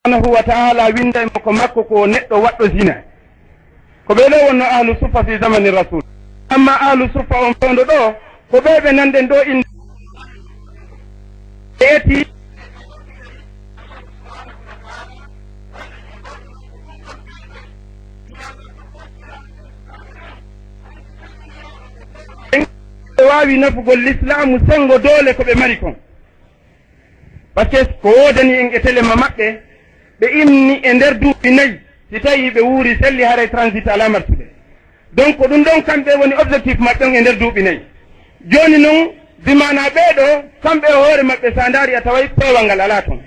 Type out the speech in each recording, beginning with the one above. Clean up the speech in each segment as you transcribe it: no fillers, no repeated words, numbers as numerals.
subhanahu wa ta'ala winda ko makko ko neɗɗo waɗɗo zina ko ɓe ɗo wonno ahlu suffa fi zamani rasul amma ahlu suffa on fewndo ɗo ko ɓe nanden ɗo inde eti ɓe wawi nafugol l'islamu sengo doole ko ɓe mari kon par ce que ko wodani en e téléma maɓɓe ɓe imni e nder duuɓi nayyi si tawi ɓe wuuri selli haray transit ala martuɓe donc ɗum ɗon kamɓe woni objectif maɓɓe on e nder duuɓi nayyi joni noon bimana ɓeeɗo kamɓe e hoore maɓɓe sa daari a taway peewal ngal ala toon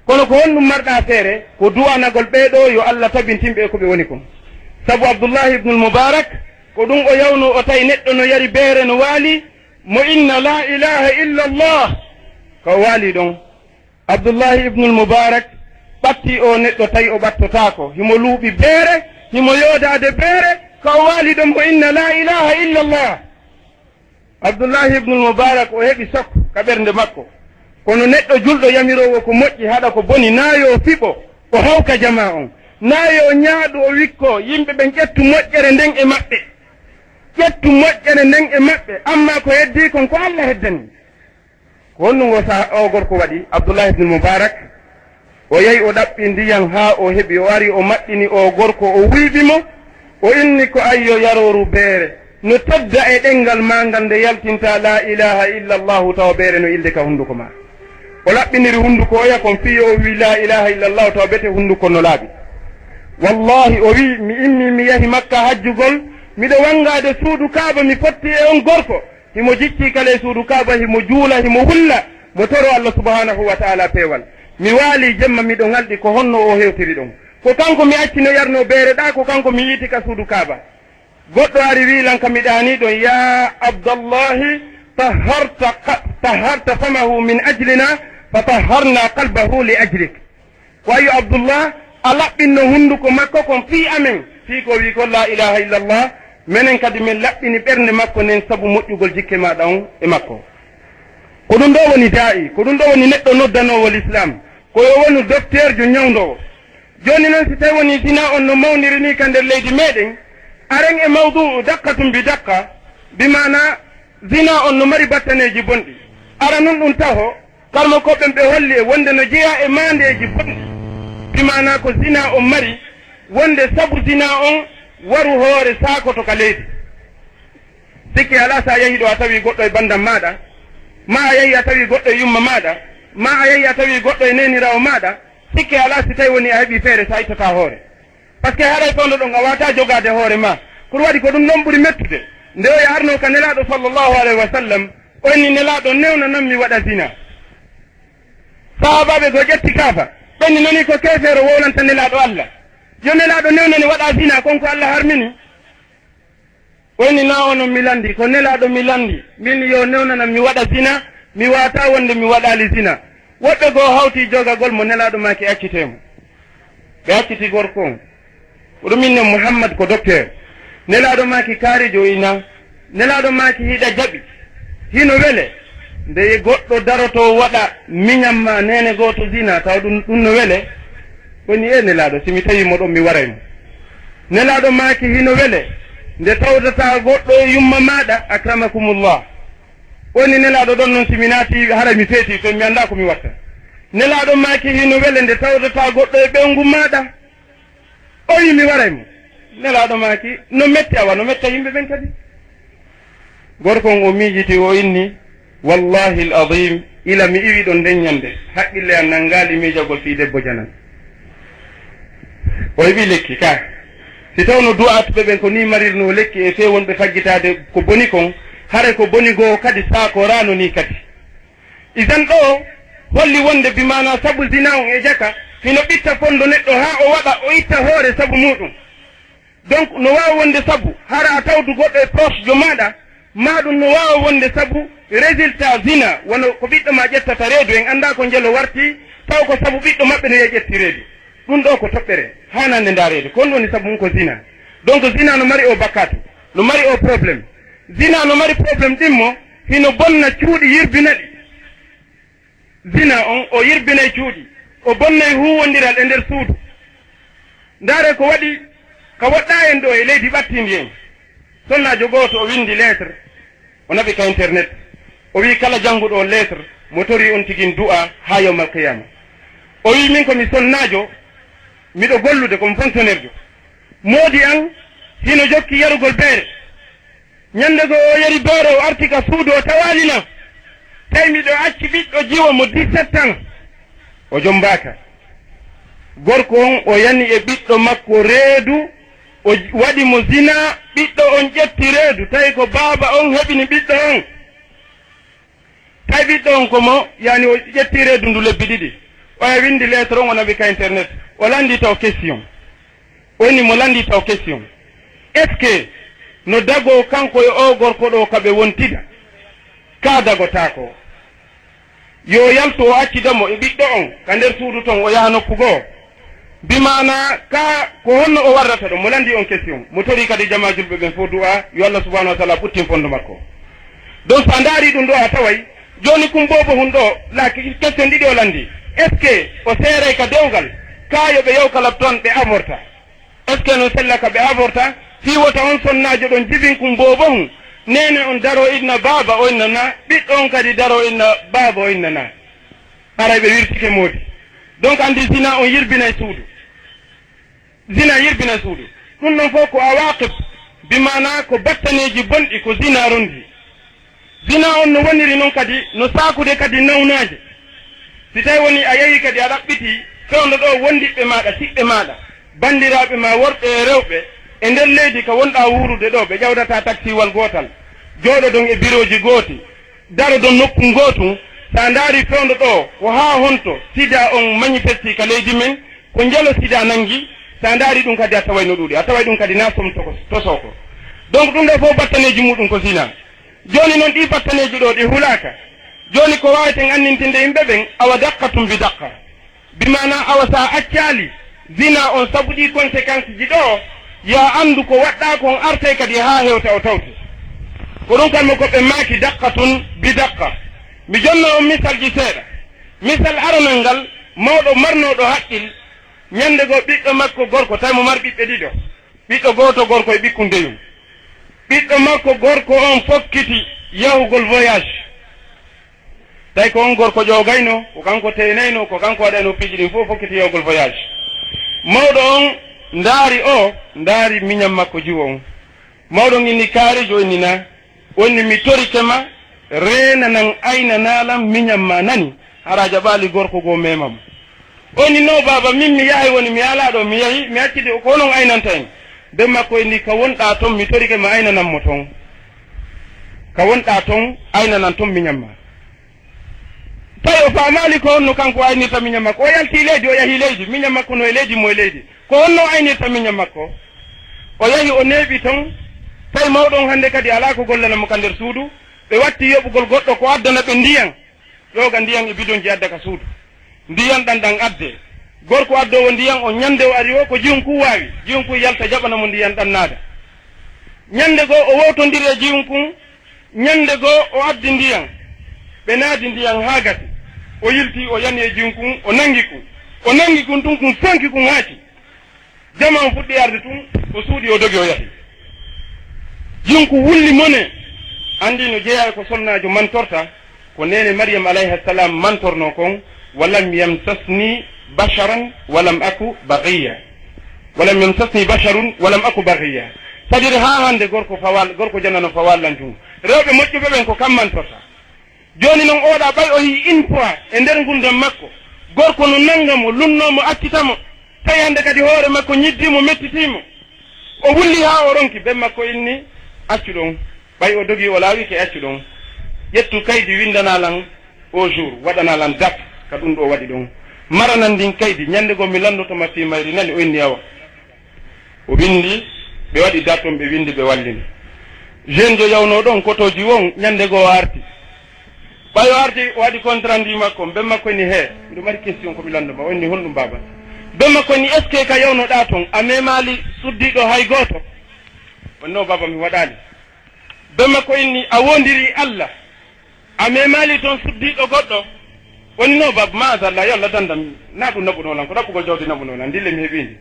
kono ko honɗum marɗa feere ko duwanagol ɓeeɗo yo Allah tabintinɓe ko ɓe woni kon sabu abdoullahi ibnul moubarak ko ɗum o yawno o tawi neɗɗo no yari beere no waali mo inna la ilaha illa allah ko waali ɗon abdoullahi ibnul moubarak ɓatti o neɗɗo tawi o ɓattotako himo luuɓi beere himo yoodade beere ko waali ɗon mo inna la ilaha illa allah abdoullahi ibnul moubarak o heɓi sok ka ɓernde makko kono neɗɗo julɗo yamirowo ko moƴƴi haɗa ko boni naayo fiɓo o hawka jama on naayo ñaaɗu o wikko yimɓe ɓen ƴettu moƴƴere nden e maɓɓe ƴettu moƴƴere nden e maɓɓe amma ko heddi kon ko Allah heddani ko honnugo sa o gorko waɗi abdoullahi ibnul moubarak o yehi o ɗaɓɓi ndiyan ha o heɓi o ari o maɗɗini o gorko o wiiɓimo o inni ko ayyo yaroru beere no tedda e ɗengal ma ngal nde yaltinta la ilaha illa allahu tawa beere no ilde ka hunduko ma o laɓɓiniri hunduko o ya kon fiyo o wi la ilaha illa allahu tawa bete hunduko no laaɓi wallahi o wi mi immi mi yahi makka hajjugol miɗo wangade suudu kaaba mi fotti e on gorko himo jicci kala suudu kaaba himo juula himo hulla mo toro Allah subhanahu wa ta'ala peewal mi waali jemma miɗo ngalɗi ko honno o hewtiri ɗon ko kanko mi accino yarno beere ɗa ko kanko mi yiiti ka suudu kaaba goɗɗo ari wiilan ka mi ɗani ɗon ya abdallahi taharta famahu min ajlina fa taharna qalbahu li ajlik wayo abdoullah a laɓɓinno hunduko makko kon fii amen fii ko wi ko la ilaha illa allah minen kadi min laɓɓini ɓernde makko nen sabu moƴƴugol jikke maɗa on e makko ko ɗum ɗo woni da'i ko ɗum ɗo woni neɗɗo noddanowo l'islam koyo woni docteur jo ñawdowo joni noon si tawi woni zina on no mawniri ni ka nder leydi meɗen aren e mawduu dakkatum bi dakka bimana zina on no mari battaneji bonɗi ara noon ɗum taho kalmo koɓɓen ɓe holli e wonde no jeeya e mandeji bonɗi bimana ko zina on mari wonde sabu zina on waru hoore sakoto ka leydi sikki ala sa yehi ɗo a tawi goɗɗo e bandam maɗa ma a yehi a tawi goɗɗo e yumma maɗa ma a yehi a tawi goɗɗo e nenirawo maɗa sikki ala si tawi woni a heeɓi feere sa ittata hoore par ce que haɗay toon ɗon a wata jogade hoore ma pour waɗi ko ɗum ɗon ɓuri mettude nde o yarno ka nelaɗo sallllahu alayhi wa sallam o inni nelaɗo newna nan mi waɗa zina sahabaɓe go ƴetti kaafa ɓenni nani ko kefeero wownanta nelaɗo Allah yo nelaɗo newnani waɗa zina konko Allah harmini o inni na ono mi landi ko nelaɗo mi landi min yo newnanan mi waɗa zina mi wata wonde mi waɗali zina woɓɓe goo hawti jogagol mo nelaɗo maki accitemo ɓe acciti gorko on ɗum inne mouhammad ko docteur nelaɗo maki kaarijo ina nelaɗo maki hiɗa jaɓi hino wele nde goɗɗo daroto waɗa miñamma nene goto zina taw ɗum no wele woni e nelaɗo simi tawi moɗon mi waraymo nelaɗo maki hino wele nde tawdata goɗɗo e yumma maɗa akramakumullah woni nelaɗo ɗon noon simi naati hara mi feeti to mi anda komi watta nelaɗo maki hino wele nde tawdata goɗɗo e ɓewngu maɗa o wi mi waraymo nelaɗo maki no metti awa no metta yimɓe ɓen kadi gorko on o miijiti o inni wallahi l adim ila mi iwi ɗon nden ñande haqqille an nangali miijagol fi debbo janan o heɓi lekki ka si tawno du'atuɓe ɓen ko ni marirno lekki e few wonɓe faggitade ko boni kon hare ko boni goo kadi saako rano ni kadi isan ɗo holli wonde bimana sabu zina on e jaka hino ɓitta fondo neɗɗo ha o waɗa o itta hoore sabu muɗum donc no wawa wonde sabu hara a tawdu goɗɗo e proche jo maɗa maɗum no wawa wonde sabu résultat zina wono ko ɓiɗɗo ma ƴettata reedu en anda ko jelo warti taw ko sabu ɓiɗɗo maɓɓe no ye ƴetti reedu ɗum ɗo ko toɓɓere hanande ndareede kon woni sabu mum ko zina donc zina no mari o bakkatu no mari o probléme zina no mari probléme ɗimmo hino bonna cuuɗi yirbina ɗi zina on o yirbinay cuuɗi o bonnay huwondiral e nder suudu ndaare ko waɗi ka woɗɗa en ɗo e leydi ɓattindi en sonnajo gooto o windi lettre o naɓi ka internet o wi kala jannguɗo o lettre mo tori on tigin du'a ha yawmal qiyama o wi min komi sonnajo miɗo gollude komi fonctionnaire jo moodi an hino jokki yarugol beere ñande go o yari beere o arti ka suudu o tawalina tawi miɗo acci ɓiɗɗo jiwo mo 17 ans o jombaka gorko on o yani e ɓiɗɗo makko reedu o waɗi mo zina ɓiɗɗo on ƴetti reedu tawi ko baaba on heɓini ɓiɗɗo on tawi ɓiɗɗo on komo yani o ƴetti reedu ndu lebbi ɗiɗi oya windi lettre on o naɓi ka internet o landi taw question woni mo landi taw question est ce que no dago kanko e o gorko ɗo kaɓe wontida ka dagotako yo yaltu o accidamo e ɓiɗɗo on ka nder suudu ton o yaha nokku goo bimana ka ko honno o warrata ɗo mo landi on question mo tori kadi jama julɓe ɓen fof du'a yo Allah subhanahu wa ta'ala ɓuttin fondo makko donc sa ndaari ɗum ɗo a taway joni kum bobo hun ɗo la question ɗiɗi o landi est ce que o seeray ka dewgal kayoɓe yewka lapton ɓe avorta est ce que no sellaka ɓe avorta fi wota on sonnajo ɗon jibin kum bobo hun nene on daro inna baba o inna na ɓiɗɗo on kadi daro inna baba o inna na aray ɓe wirtike moodi donc andi zina on yirbinay suudu zina yirbinay suudu ɗum ɗon fof ko awaqib bimana ko battaneji bonɗi ko zina rondi zina on no woniri noon kadi no sakude kadi nawnaje si tawi woni a yehi kadi a ɗaɓɓiti fewno ɗo wondiɓɓe maɗa siɓɓe maɗa bandiraɓe ma worɓe e rewɓe e nder leydi ka wonɗa wurude ɗo ɓe ƴawdata taxiwal gotal jooɗo ɗon e bureau ji gooti daro ɗon nokku gootu sa ndaari fewndo ɗo ko ha honto sida on manifesti ka leydi men ko njalo sida nangi sa ndaari ɗum kadi a taway no ɗuuɗi a taway ɗum kadi na som tosoko donc ɗum ɗo fof battaneji muɗum ko zina joni noon ɗi battaneji ɗo ɗi hulaka joni ko waweten annintinde yimɓe ɓen awa dakkatum bi dakka bimana awa sa accali zina on sabuɗi conséquence ji ɗo ya andu ko waɗɗa kon arte kadi ha hewta o tawte ko ɗum kalmo koɓe maaki dakkatun bi dakka mi jonno on misal ji seeɗa misal aronal ngal mawɗo marnoɗo haqqil ñande go ɓiɗɗo makko gorko tawi mo mar ɓiɓɓe ɗiɗo ɓiɗɗo goto gorko e ɓikku ndeyum ɓiɗɗo makko gorko on fokkiti yahugol voyage tawi ko on gorko ƴogayno ko kanko teynayno ko kanko waɗayno piiji ɗin fof fokkiti yahugol voyage mawɗo on ndaari miñam makko jiwo on mawɗo inni kaarijo inni na onni mi torike ma reena nan ayna naalam miñam ma nani hara jaɓaali gorko goo memam onni no baba min mi yahay woni mi yalaɗo mi yahi mi accide ko onon aynanta en be makko inni ka wonɗa toon mi torike ma aynanammo toon ka wonɗa toon aynanan toon miñam ma tawi o faamali ko honno kanko aynirta miñam makko o yalti leydi o yahi leydi miñam makko no e leydi mo e leydi ko honno aynirta miñam makko o yahi o neeɓi toon tawi mawɗon hannde kadi ala ko gollanamo ka nder suudu ɓe watti yoɓugol goɗɗo ko addana ɓe ndiyan ƴooga ndiyan e bidonji adda ka suudu ndiyan ɗan ɗan adde gorko addowo ndiyan o ñande o ari o ko jiyunku waawi jiyunku yalta jaɓanamo ndiyan ɗan naada ñande goo o wowtondiri e jiyunkun ñande goo o addi ndiyan ɓe naadi ndiyan haa gati o yilti o yani e jinkun o nangi kun tun kun fonki kun haati jama on fuɗɗi arde tun o suuɗi o dogi o yahi jinku wulli mone andi no jeeya ko sonnajo mantorta ko nene Maryam alayhi salam mantorno kon walam yamsasni basharan walam aku baghiya walam yamsasni basharun walam aku baghiya c'est-à-dire ha hande gorko jannano fawallan tun rewɓe moƴƴuɓe ɓen ko kam mantorta joni noon oɗa ɓay o yi une fois e nder gurdam makko gorko no nangamo lunnomo accitamo tawi hande kadi hoore makko ñiddimo mettitimo o wulli ha o ronki ben makko inni accu ɗon ɓay o dogi o laawi ke accu ɗon ƴettu kaydi windanalan au jour waɗanalan date ka ɗum ɗo waɗi ɗon maranan ndin kaydi ñande go mi landotoma fi mayri nani o inni awa o windi ɓe waɗi date on ɓe windi ɓe wallini jeune jo yawno ɗon kotoji won ñande go arti ɓayo arti waɗi contrat ndi makko ben makko ni he mbiɗo mari question komi landoma onni honɗum baba ben makko ni est ce que ka yawnoɗa toon a memali suddiɗo hay goto onno baba mi waɗali ben makko inni a wondiri Allah a memali toon suddiɗo goɗɗo woni no bab maasalla yo allah dandam na ɗum naɓunolan ko ɗaɓɓugol jawdi naɓunolan ndille mi heɓindi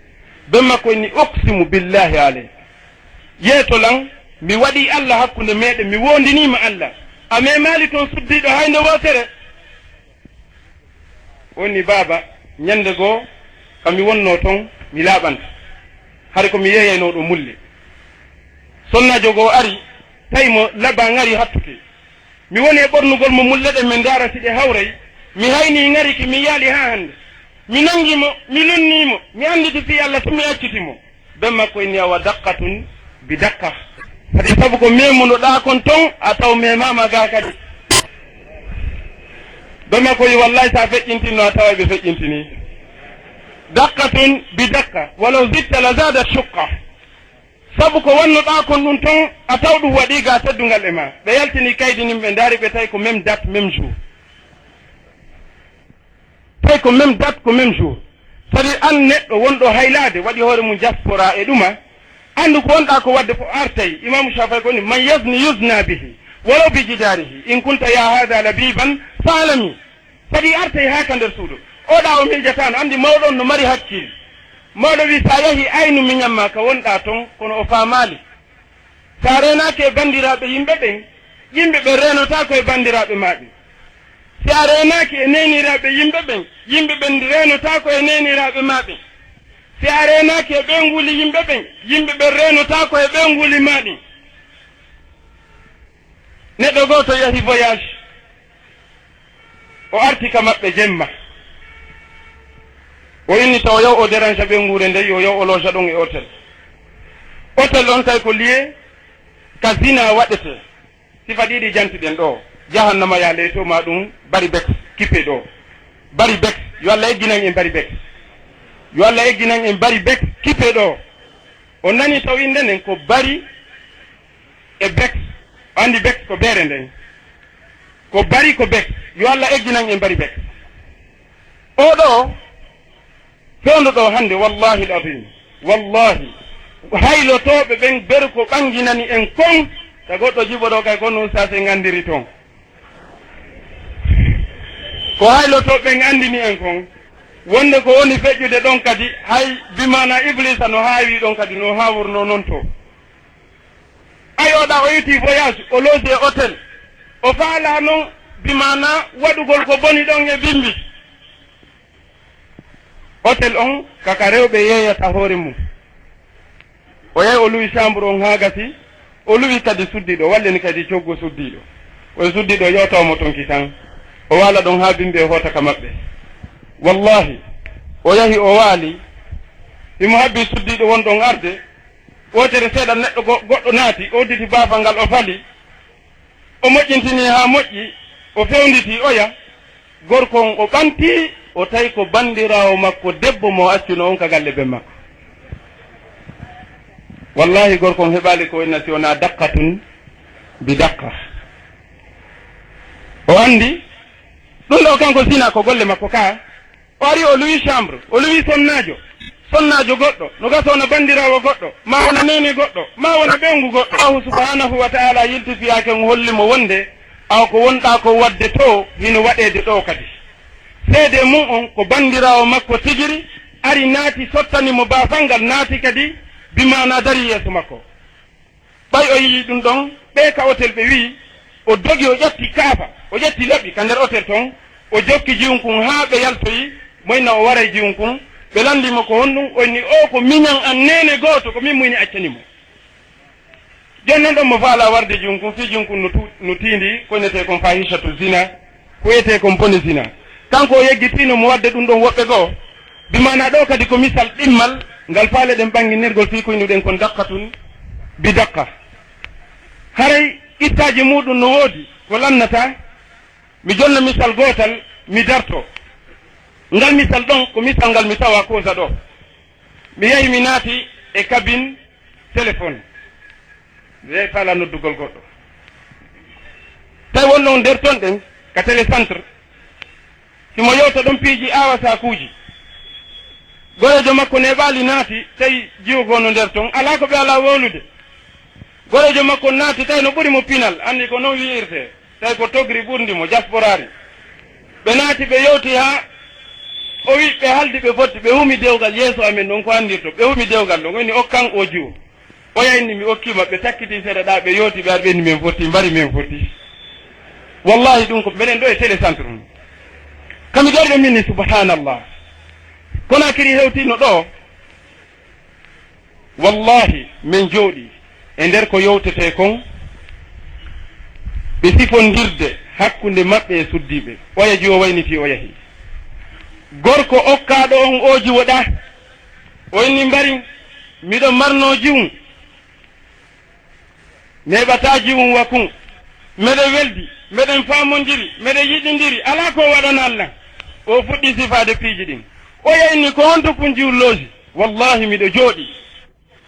be makko ni oksimu billahi aley yeetolan mi waɗi allah hakkunde meɗen mi wondinima allah ame maali toon suddiɗo haynde wotere woni baba ñande goo kami wonno toon mi laaɓanta hade komi yeyayno ɗo mulle sonnajo goo ari tawi mo laba ngari hattuke mi woni e ɓornugol mo mulle ɗe min ndaara si ɗe hawray mi hayni ngariki mi yaali ha hande mi nangimo mi lonnimo mi anditi fi allah so mi accitimo ben makko inni awa daqqatun bi dakka kadi sabu ko memunoɗa kon ton a taw memama ga kadi ben makko yi wallahi sa feƴƴintinno a tawa ɓe feƴƴintini daqqatun bi dakka walaw zitta la zada shukka sabu ko wannoɗa kon ɗum ton a taw ɗum waɗi ga teddungal e ma ɓe yaltini kaydinin ɓe daari ɓe tawi ko même date même jour tawi ko même date ko même jour sadi an neɗɗo wonɗo haylade waɗi hoore mum diaspora e ɗuma andu ko wonɗa ko wadde fo artay imamu shafai ko ni man yazni yusna bihi walaw bi jidarihi in kunta ya hada labiban faalami sadi artay ha ka nder suudu oɗa o miijatano andi mawɗon no mari hakkille mawɗo wi sa yahi aynu miñamma ka wonɗa toon kono o faamali sa renaki e bandiraɓe yimɓe ɓen yimɓe ɓe renota koye bandiraɓe maɓe si a renaki e neniraɓe yimɓe ɓen yimɓe ɓen renota ko e neniraɓe maɓe si a renaki e ɓe nguli yimɓe ɓen yimɓe ɓen renota ko e ɓe nguli maɗi neɗɗo goto yahi voyage o arti ka maɓɓe jemma o inni taw yaw o dérange ɓe nguure nde yo yaw o loja ɗon e hôtel hôtel on tawi ko lié ka zina waɗete sifa ɗiɗi jantiɗen ɗo jahannama ya leyto ma ɗum bari bex kippe ɗo bari bex yo allah egginan en bari bex yo allah egginan en bari bex kippe ɗo o nani taw inde nden ko bari e bex o andi bex ko beere nden ko bari ko bex yo allah egginan en bari bex oɗo fewndo ɗo hande wallahi l adim wallahi haylotoɓe ɓen beru ko ɓanginani en kon ta goɗɗo jibo ɗo kay kono sase gandiri toon ko haylotoɓe ɓen andini en kon wonde ko woni feƴƴude ɗon kadi hay bimana iblisa no haawi ɗon kadi no hawurno noon to ayoɗa o yiti voyage o loge hôtel o faala noon bimana waɗugol ko boni ɗon e bimbi hôtel on kaka rewɓe yeyata hoore mum o yahi o luwi chambre on ha gasi o luwi kadi suddiɗo walleni kadi coggo suddiɗo o suddiɗo yewtawmo tonki tan o waala ɗon ha bimɓe hoota ka maɓɓe wallahi o yahi o waali imo habbi suddiɗo wonɗon arde wotere seeɗa neɗɗo goɗɗo naati o udditi baafal ngal o fali o moƴƴintini ha moƴƴi o fewnditi oya gorko on o ɓanti o tawi ko bandirawo makko debbo mo accino on ka galle ɓe makko wallahi gorko on heɓali ko wonnati wona daqqatun bi daqqa o andi ɗum ɗo kanko sina ko golle makko ka o ari o luwi chambre o luwi sonnajo goɗɗo no gasa wona bandirawo goɗɗo ma wona nene goɗɗo ma wona ɓengu goɗɗo allahu subhanahu wa taala yiltifiyake hollimo wonde aw ko wonɗa ko wadde to hino waɗede ɗo kadi seede mum on ko bandirawo makko tigiri ari naati sottanimo baafal ngal naati kadi bimana dari yeeso makko ɓay o yii ɗum ɗon ɓe ka hôtel ɓe wi o dogi o ƴetti kaafa o ƴetti laɓi ka nder hôtel ton o jokki jiwnkun ha ɓe yaltoyi moyna o waray jiwnkun ɓe landimo ko honɗum onni o ko miñan an nene goto ko min muyni accanimo jon noon ɗon mo faala warde jiwnkun fi jiwnkun no tiindi konete kon fahishatu zina ko wiyete kon bone zina kanko o yeggitino mo wadde ɗum ɗon woɓɓe goo bimana ɗo kadi ko misal ɗimmal ngal faale ɗen ɓanginirgol fi koynuɗen kon daqqatun bi daqqa haray ittaji muɗum no woodi ko lannata mi jonna misal gotal mi darto ngal misal ɗon ko misal ngal mi tawa kosa ɗo mi yahi mi naati e cabine téléphone mi yahi faala noddugol goɗɗo tawi wonno nder ton ɗen ka télécentre simo yewta ɗon piiji awa sakuji gorejo makko neɓali naati tawi jiwogono nder ton ala ko ɓe ala wolude gorejo makko naati tawi no ɓuuri mo pinal andi ko noon wiirte tawi ko togri ɓurdimo diasporari ɓe naati ɓe yewti ha o wi ɓe haldi ɓe fotti ɓe humi dewgal yeeso amen ɗon ko andirto ɓe humi dewgal ɗon woni okkan o jiwo o yayni mi okkima ɓe takkiti seeɗa ɗa ɓe yewti ɓe ar ɓenni min fotti mbari min fotti wallahi ɗum ko mbeɗen ɗo e télécentre ɗum kami garɗo min ni subhanallah Conakry hewtino ɗo wallahi min jooɗi e nder ko yewtete kon ɓe sifondirde hakkunde maɓɓe e suddiɓe oya jiwo wayniti o yahi gorko okkaɗo on o jiwoɗa o inni mbari miɗo marno jiwum neɓata jiwum wakkum meɗe weldi meɗen famodiri meɗe yiɗidiri ala ko waɗana Allah o fuɗɗi sifade piiji ɗin o yayni ko honto kun jiwlooji wallahi miɗo jooɗi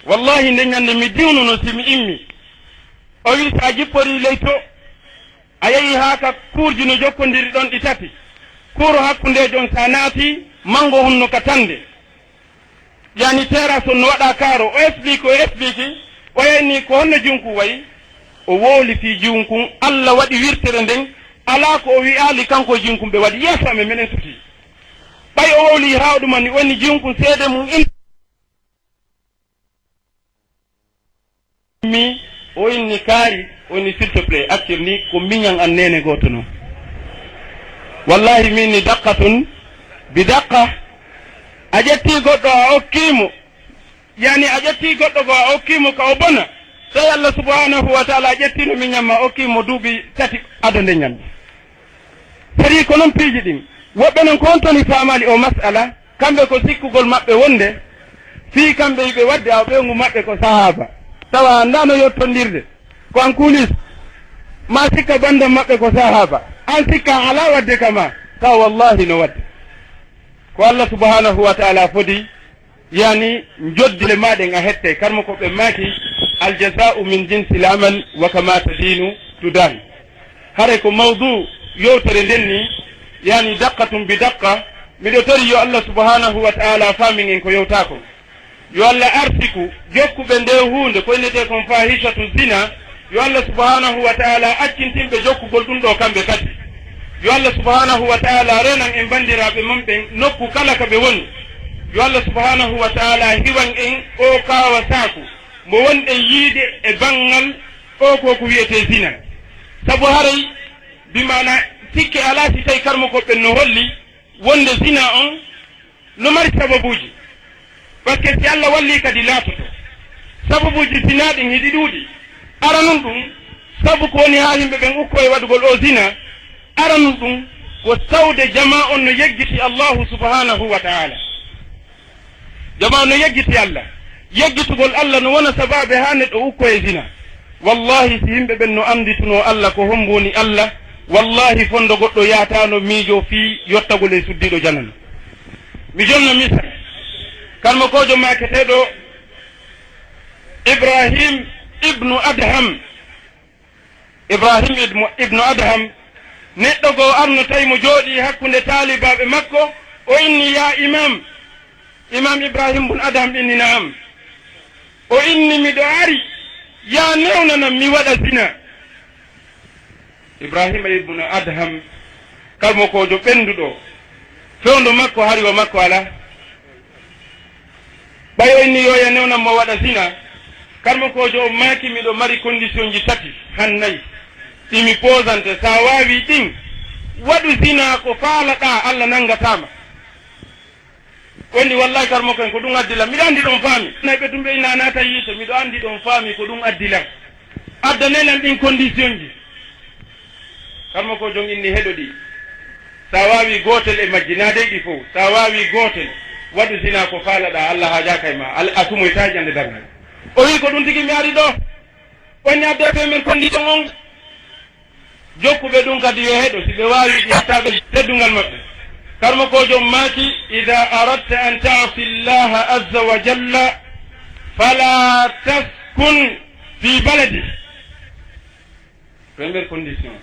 wallahi nde ñande mi diwnuno simi immi o wi sa jippori ley to a yehi ha ka kuurji no jokkodiri ɗon ɗi tati kuuro hakkunde jon sa naati mango hunno ka tande yani terrasse no waɗa kaaro o explique o yayni ko honno junku wayi o wowli fi jiwnkun Allah waɗi wirtere nden ala ko o wi'ali kanko jinkum ɓe waɗi yeeso amen minen suti ɓay o wowli hawɗuma ni woni jinkun seede mum mi o inni kaari woni s'il te plaît accir ni ko miñan an nene goto noon wallahi min ni daqqatun bi daqqa a ƴetti goɗɗo a okkimo yani a ƴetti goɗɗo ko a okkimo ka o bona tawi Allah subhanahu wa taala a ƴettino miñamma okkimo duuɓi tati adonde ñamde sadi ko noon piiji ɗin woɓɓe noon ko on toni famali o masala kamɓe ko sikkugol maɓɓe wonde fii kamɓe yiɓe wadde aw ɓeyngu maɓɓe ko sahaba tawa andano yettondirde ko an kuulis ma sikka bandam maɓɓe ko sahaba an sikka ala wadde kama taw wallahi no wadde ko Allah subhanahu wa taala fodi yani joddile maɗen a hette karmo ko ɓe maaki aljaza'u min jinsi l amal wa kama tadinu tudan hare ko mawdu yewtere nden ni yani daqqatum bi daqqa miɗo tori yo Allah subhanahu wa taala famin en ko yewtako yo Allah artiku jokkuɓe nde hunde ko innete kon fahishatu zina yo Allah subhanahu wa taala accintinɓe jokkugol ɗum ɗo kamɓe kadi yo Allah subhanahu wa taala renan en bandiraɓe mum ɓen nokku kala ka ɓe woni yo Allah subhanahu wa taala hiwan en o kawa saku mo wonɗen yiide e bangal o ko wiyete zina sabu haray bimana sikke ala si tawi karmo koɓɓen no holli wonde zina on no mari sababuji par ce que si Allah walli kadi laatoto sababuji zina ɗin hiɗi ɗuuɗi aranum ɗum sabu ko woni ha yimɓe ɓen ukko e waɗugol o zina aranum ɗum ko tawde jama on no yeggiti Allahu subhanahu wa taala jama no yeggiti Allah yeggitugol Allah no wona sababe ha neɗɗo ukko e zina wallahi si yimɓe ɓen no andituno Allah ko homboni Allah wallahi fondo goɗɗo yatano miijo fi yottagol e suddiɗo janano mi jonna misal kalmo kojo maketeɗo Ibrahim ibnu Adham neɗɗo go arno tawi mo jooɗi hakkunde taalibaɓe makko o inni ya imam Ibrahim bun Adham inni naam o inni miɗo ari ya newnanam mi waɗa zina Ibrahima ibnu Adham kalmo kojo ɓenduɗo fewndo makko hari o makko ala ɓay o inni yo ya newnam mo waɗa zina kalmo kojo o maaki miɗo mari condition ji tati han nayi ɗimi posante sa wawi ɗin waɗu zina ko faalaɗa Allah nangatama wonni wallahi karmo ken ko ɗum addilam miɗo andi ɗon faami nayi ɓe tumɓe ina nata yiite miɗo andi ɗon faami ko ɗum addilam addanenan ɗin condition ji karmo ko jom inni heɗo ɗi sa wawi gotel e majji na dey ɗi fof sa wawi gotel waɗu zina ko faalaɗa Allah hajaka e ma a tumoytaji ande dargal o wi ko ɗum tigi mi ari ɗo wonni addeɓe men condition on jokkuɓe ɗum kadi yo heɗo si ɓe wawi ƴettaɓe teddungal maɓɓe karmo ko jom maaki ida aradta an taasi llaha azza wa jalla fala taskun fi baladi premiére condition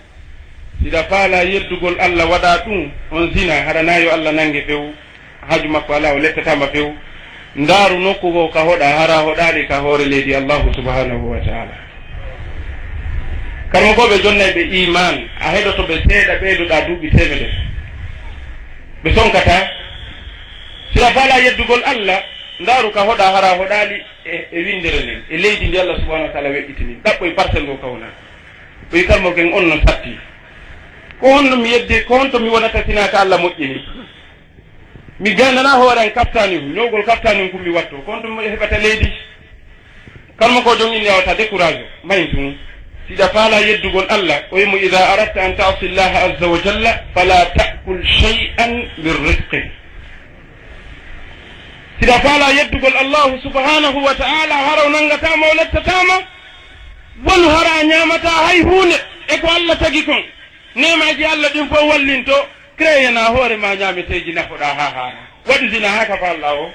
siɗa faala yeddugol Allah waɗa ɗum on zina haɗanayo Allah nangue few haaju makko ala o lettatama few ndaaru nokku ko ka hoɗa hara hoɗani ka hoore leydi Allahu subhanahu wa taala karmo ko ɓe jonnayɓe iman a heɗotoɓe seeɗa ɓeydoɗa duuɓi temedere ɓe sonkata sira fala yeddugol allah ndaaru ka hoɗa hara hoɗali e windere nden e leydi ndi allah subahanahu wa taala weƴƴitini ɗaɓɓoye parcelle ngo kawna ɓoyi kalmo ken on no satti ko honno mi yeddi ko honto mi wonata sinaka allah moƴƴini mi gandana hoore an kaftani ñowgol kaftani kum mi watto ko honto mi heɓata leydi kalmo ko jom inni yawata décourage o mayintu mum siɗa faala yeddugol allah o wimo ida aradta an taasi llaha azza wa jalla fala takul shay'an min risqi siɗa faala yeddugol allahu subhanahu wa ta'ala haraw nangatama o lettatama wonu hara ñamata hay hunde e ko allah tagi kon nemaji allah ɗin fof wallinto créena hoore ma ñameteji nafoɗa ha hara waɗi sina ha ka falɗa o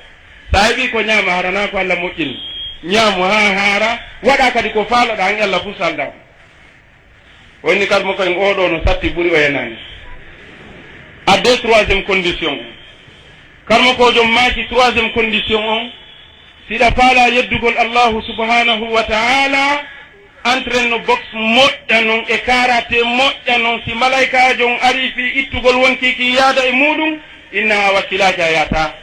sa heeɓi ko ñama harana ko allah moƴƴini ñaamu ha haara waɗa kadi ko faaloɗa han allah fu saldam wonni kadi mo koyen oɗo no satti ɓuuri o henani adde troisiéme condition karmo ko jom maaki troisiéme condition on siɗa faala yeddugol allahu subhanahu wa taala entraine no box moƴƴa noon e karate moƴƴa noon si malaikajo on ari fi ittugol wonkiki yaada e muɗum inna a wakkilaji a yata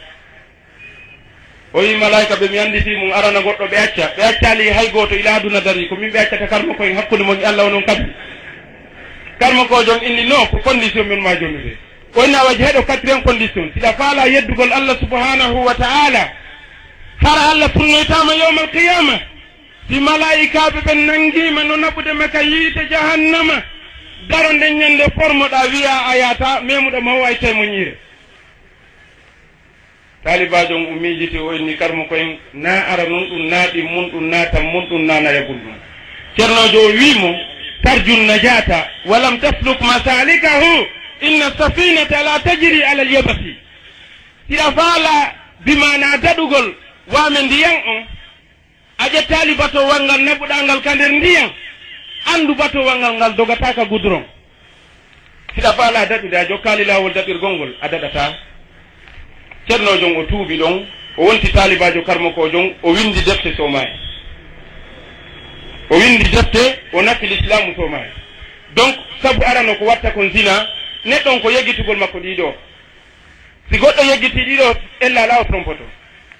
o wi malaika ɓe mi anditi mum arana goɗɗo ɓe accali hay goto ila aduna dari ko min ɓe accata karmo koye hakkude mon allah onon kadi karmo ko jon inni non ko condition min ma joni de o inna waji heɗo quatriéme condition siɗa faala yeddugol allah subhanahu wa taala hara allah furnoytama yawma alqiyama si malaikaɓe ɓe nangima no naɓude maka yiite jahannama daro nden ñande formoɗa wiya a yata memuɗo ma way témoignire talibajo on miijiti o inni karmo koyen na ara noon ɗum naaɗi mun ɗum naatan mun ɗum nanaya bul ɗum ceernojo o wimo tarjun najata walam tasluk masalikahu inna safinata la tajri ala alyabasi siɗa faala bimana daɗugol wame ndiyan on a ƴettali batowal ngal naɓuɗa ngal ka nder ndiyan andu batowal ngal ngal dogataka goudron siɗa faala daɗude a jokkali lawol daɗirgol ngol a daɗata ceernojon o tuubi ɗon o wonti talibajo karmo ko jon o windi defte somaye o windi defte o nafi l'islamu somaye donc sabu arano ko watta kon zina neɗɗon ko yeggitugol makko ɗiɗo si goɗɗo yeggiti ɗiɗo ella ala o trompoto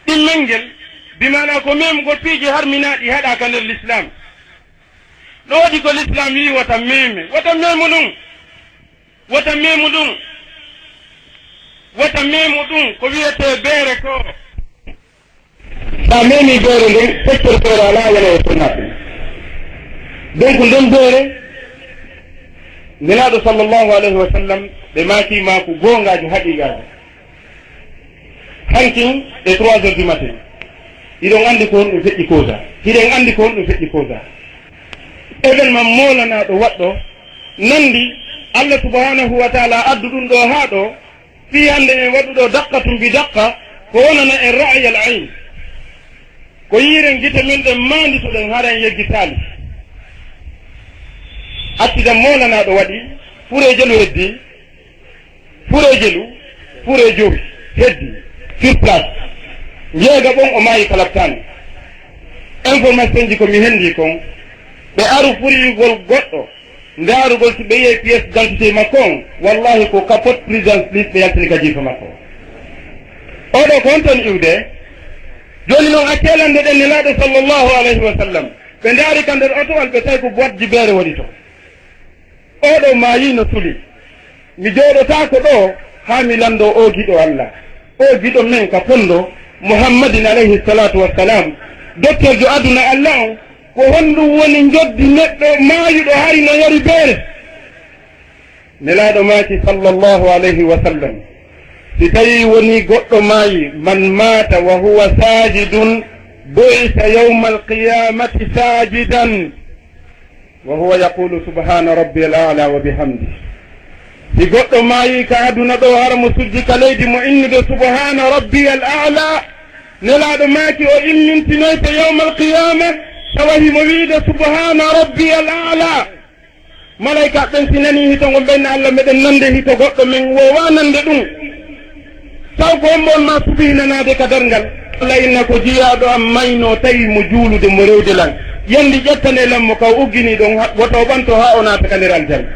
ɗimmel ngel bimana ko memgol piiji harminaɗi haɗaka nder l'islam ɗo waɗi ko l'islam wi wata meme wata memu ɗum wata memu ɗum wata memu ɗum ko wiyete beere ko sa memi beere nden sectortere ala wona e sonnaɓe donc nden beere nelaɗo sallllahu alayhi wa sallam ɓe makima ko gongaji haqiqaji hankin e 3 heures du matin iɗon andi ko honɗum feƴƴi causa hiɗen andi ko honɗum feƴƴi causa événement molanaɗo waɗɗo nandi allah subhanahu wa taala addu ɗum ɗo ha ɗo fi hande en waɗuɗo daqqatum bi daqqa ko wonana en ra'y al ayn ko yiren gite men ɗen manditoɗen haren yeggitali accident molanaɗo waɗi fure jelu heddi fure jelu fure jowi heddi sur place jeega ɓon o maayi kalabtani information ji komi hendi kon ɓe aru furigol goɗɗo ndaarugol so ɓe yiye pièce d'identité makko on wallahi ko capote présence liste ɓe yaltini ka jiifa makko oɗo ko on toon iwde joni noon a kelande ɗen nelaɗo sallllahu alayhi wa sallam ɓe ndaari ka nder otowal ɓe tawi ko boîte jibeere woni to oɗo maayi no tuli mi jooɗotako ɗo ha mi lando o giɗo allah o giɗo men ka pondo muhammadin alayhi salatu wassalam docteur jo aduna allah on ko honɗum woni joddi neɗɗo maayuɗo hari no yari beere nelaɗo maaki sallllahu alayhi wa sallam si tawi woni goɗɗo maayi man mata wa huwa sajidun bu'itha yawma alqiyamati sajidan wa huwa yaqulu subhana rabbi al a'la wa bihamdi si goɗɗo maayi ka aduna ɗo hara mo sujji ka leydi mo innude subhana rabbi al a'la nelaɗo maaki o immintinoyte yawma alqiyama tawahi mo wiide subhana rabbi al a'la malaika ɓen si nani hito ngo ɓenne allah meɗen nande hito goɗɗo men wowa nande ɗum taw ko ombon ma suuɓi nanade ka dargal allah inna ko jiyaɗo am mayno tawi mo juulude mo rewde lan yandi ƴettane lammo kaw uggini ɗon woto ɓanto ha o naata ka nder aljanna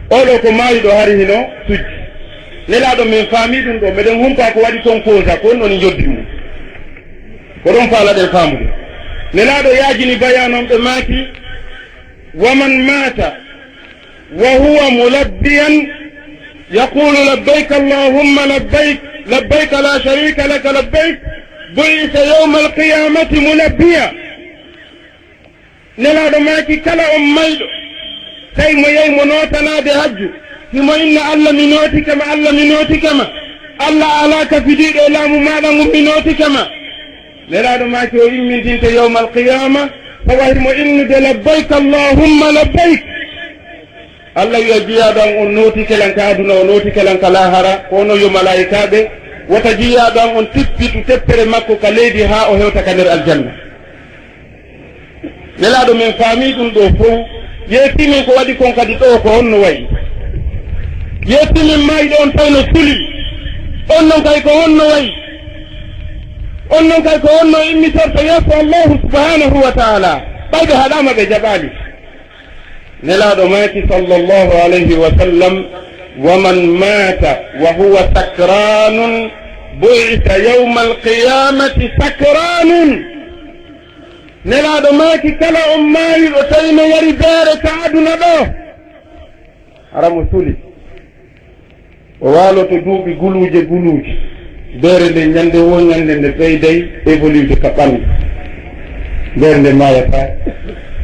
oɗo ko maayiɗo hari hino sujji nelaɗo min faami ɗum ɗo meɗen humpa ko waɗi ton causa ko non joddimo ko ɗon faalaɗen faamude nelaɗo yaajini bayanon ɓe maaki waman mata wa huwa mulabbiyan yaqulu labbayk allahumma labbayk labbayk la sharika laka labbayk bu'itha yawma alqiyamati mulabbiya nelaɗo maaki kala on mayɗo tawi mo yehi mo notanade hajju himo inna allah mi notikama allah mi notikama allah alaka fidiɗo laamu maɗa ngum mi notikama nelaɗo maaki o immintinte yawma alqiyama tawa himo innude labbayk allahumma labbayk allah wiya jiyaɗo an on notikelan ka aduna o notikelan ka lahara kono yo malaikaɓe wota jiyaɗo an on tippitu teppere makko ka leydi ha o hewta ka nder aljanna nelaɗo min faami ɗum ɗo fof yeetimin ko waɗi kon kadi ɗo ko honno wayi yeetimin maayi ɗo on tawno suli on noon kay ko honno wayi on noon kay ko honno immitorto yeeso allahu subhanahu wa taala ɓayɓe haɗama ɓe jaɓali nelaɗo maaki sallllahu alayhi wa sallam waman mata wa huwa sakranun bu'itha yawma alqiyamati sakranun nelaɗo maaki kala on maayiɗo tawi no yari beere ka aduna ɗo ara mo suli o waaloto duuɓi guluuje beere nde ñande wo ñande nde ɓeyday évolude ka ɓandu beere nde maayata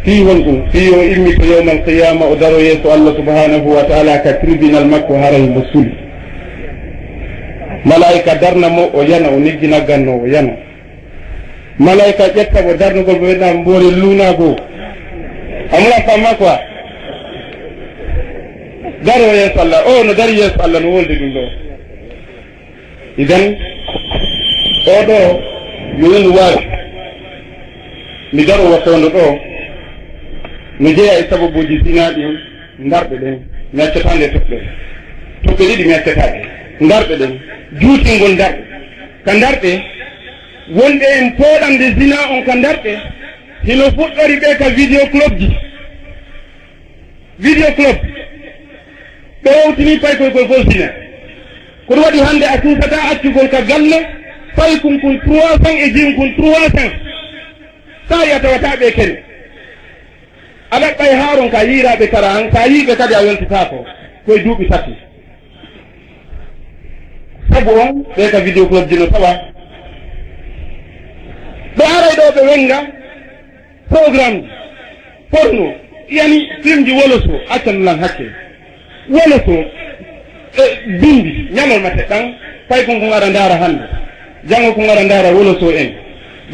fii won ɗum fii o immi to yawma alqiyama o daro yeeso allah subhanahu wa taala ka tribunal makko haray mo suli malaika darna mo o yana o niggina ganno o yana malaika ƴetta mo darnugol mo weɗɗa mboore luunago amula famma quoi daro yeeso allah o no dari yeeso allah no wolde ɗum ɗo idan oɗo yoyin waawi mi daro wattondo ɗo no jeeya e sababuji sinaɗi darɓe ɗen mi accatande toɓɓe ɗiɗi mi accataɗe darɓe ɗen juutingol darɓe ka darɓe wonɓe en pooɗande zina on ka darɓe hino fuɗɗori ɓe ka vidéo club ji vidéo club ɓe wowtini pay koy koye fof zina kono waɗi hannde a suusata accugol ka galle fay kun 300 e jin kun 300 sa yiya tawata ɓe kene a ɗaɓɓay haaron ka yiiraɓe kara han sa yiiɓe kadi a weltatako koye duuɓi tati sabu on ɓe ka vidéo club ji no tawa ɓe aray ɗo ɓe wenga programme ji porno yani film ji woloso accanulan hakke woloso e bindi ñalolmate ɗan fay kon ko gara ndaara hannde janngo ko gara ndaara woloso en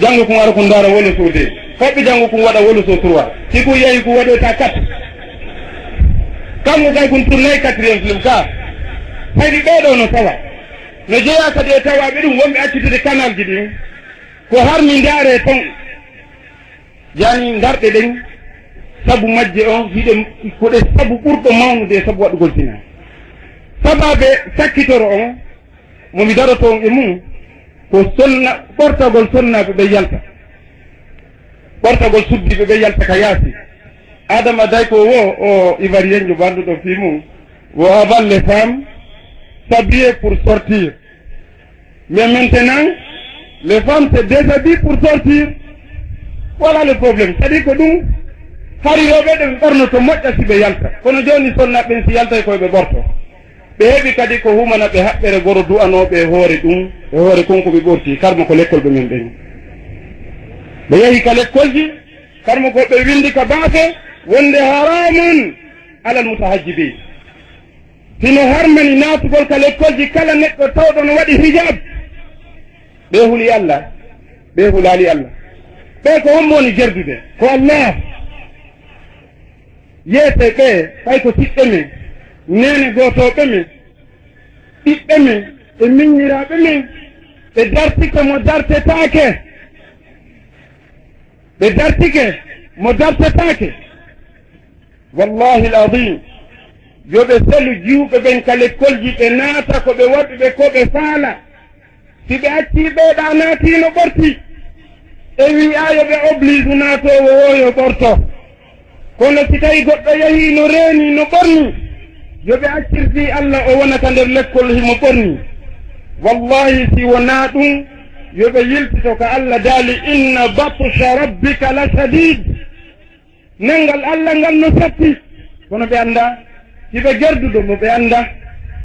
janngo ko gara ko ndaara woloso de hoɓɓe janngo ko waɗa woloso 3 siko yeehi ko waɗoyta 4 kanko kay kon tournayi 4e film ka hayɗi ɓeɗo no tawa no jeeya kadi e tawaɓe ɗum wonɓe accitude canal ji ɗin ko harmi ndaare ton yani darɗe ɗen sabu majje on hiɗe koɗe sabu ɓurɗo mawnude e sabu waɗugol zina sababe sakkitoro on momi daroto on e mum ko sonna ɓortagol sonnaɓe ɓe yalta ɓortagol suddiɓe ɓe yalta ka yaasi adama day ko wo o ivoirien jo banduɗo fi mum wo avant les femmes s'habiller pour sortir mais maintenant les femmes se déshabillent pour sortir voilà le problème c'est à dire ko ɗum hariroɓe ɗe ɓornoto moƴƴa si ɓe yalta kono joni sonnaɓen si yaltay koye ɓe ɓorto ɓe heeɓi kadi ko humana ɓe haɓɓere goro du'anoɓe e hoore ɗum e hoore konko ɓe ɓorti karma ko l'école ɓe men ɓeni ɓe yehi ka l'école ji karma ko ɓe windi ka baafe wonde haramun alal mutahajjibin hino harmani naatugol ka l'école ji kala neɗɗo tawɗo no waɗi hijab ɓe huli allah ɓe hulali allah ɓe ko hombo woni jerdude ko allah yeete ɓe fay ko siɓɓe men nene gotoɓe men ɓiɓɓe men e miññiraɓe men ɓe dartike mo dartetake ɓe dartike mo dartetake wallahi l adim yoɓe selu jiwɓe ɓen ka l'école ji ɓe naata ko ɓe waɗi ɓe ko ɓe faala si ɓe acci ɓeeɗa naatino ɓorti e wi'ayo ɓe oblige naatowo woyo ɓorto kono si tawi goɗɗo yahi no reeni no ɓorni yoɓe accirti allah o wonata nder lekkol himo ɓorni wallahi si wona ɗum yoɓe yiltito ko allah daali inna batsha rabbika la shadid nangal allah ngal no sappi kono ɓe anda siɓe gerduɗo mo ɓe anda